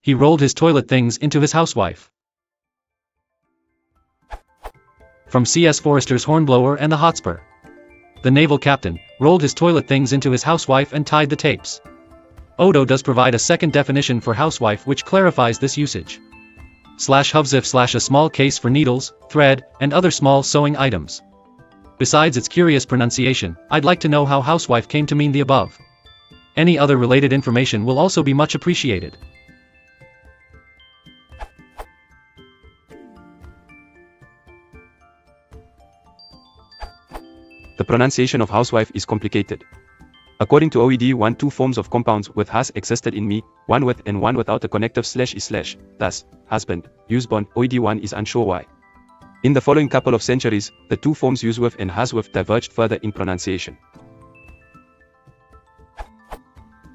He rolled his toilet things into his housewife. From C.S. Forrester's Hornblower and the Hotspur. The naval captain rolled his toilet things into his housewife and tied the tapes. Odo does provide a second definition for housewife which clarifies this usage. /Housewife/ a small case for needles, thread, and other small sewing items. Besides its curious pronunciation, I'd like to know how housewife came to mean the above. Any other related information will also be much appreciated. The pronunciation of housewife is complicated. According to OED, two forms of compounds with has existed in me, one with and one without a connective /is/. Thus, husband, husband, OED1 is unsure why. In the following couple of centuries, the two forms huswife and huswife diverged further in pronunciation.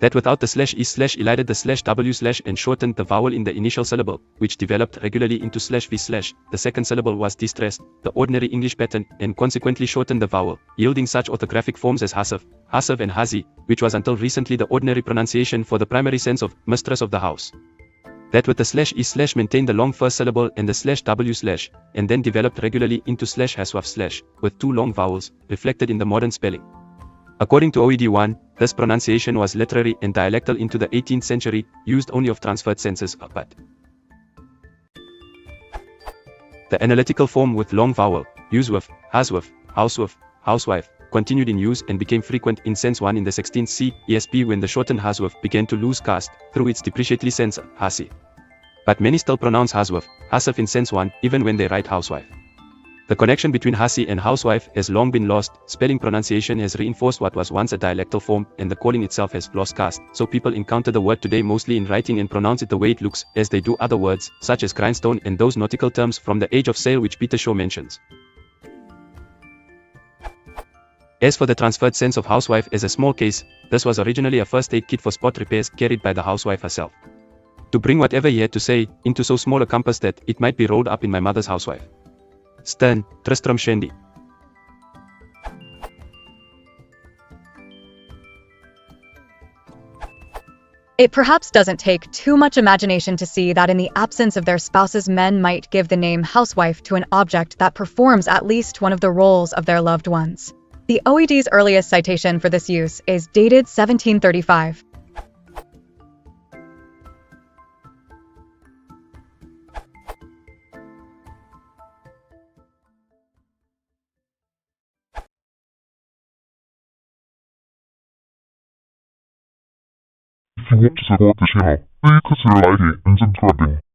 That without the /is/ elided the /w/ and shortened the vowel in the initial syllable, which developed regularly into /v/. The second syllable was distressed, the ordinary English pattern, and consequently shortened the vowel, yielding such orthographic forms as husif, husif and hazi, which was until recently the ordinary pronunciation for the primary sense of mistress of the house. That with the /is/ maintained the long first syllable and the /w/, and then developed regularly into /haswaf/ with two long vowels, reflected in the modern spelling. According to OED1, this pronunciation was literary and dialectal into the 18th century, used only of transferred senses, but the analytical form with long vowel, huswife, huswife, housewife, housewife, continued in use and became frequent in sense 1 in the 16th CESP when the shortened huswife began to lose caste through its depreciatory sense, hasi. But many still pronounce huswife, husif in sense 1, even when they write housewife. The connection between hasi and housewife has long been lost. Spelling pronunciation has reinforced what was once a dialectal form, and the calling itself has lost caste, so people encounter the word today mostly in writing and pronounce it the way it looks, as they do other words, such as grindstone and those nautical terms from the age of sail which Peter Shaw mentions. As for the transferred sense of housewife as a small case, this was originally a first aid kit for spot repairs carried by the housewife herself. To bring whatever he had to say into so small a compass that it might be rolled up in my mother's housewife. Stern, Tristram Shandy. It perhaps doesn't take too much imagination to see that in the absence of their spouses, men might give the name housewife to an object that performs at least one of the roles of their loved ones. The OED's earliest citation for this use is dated 1735. If you want to support the channel, please consider liking and subscribing.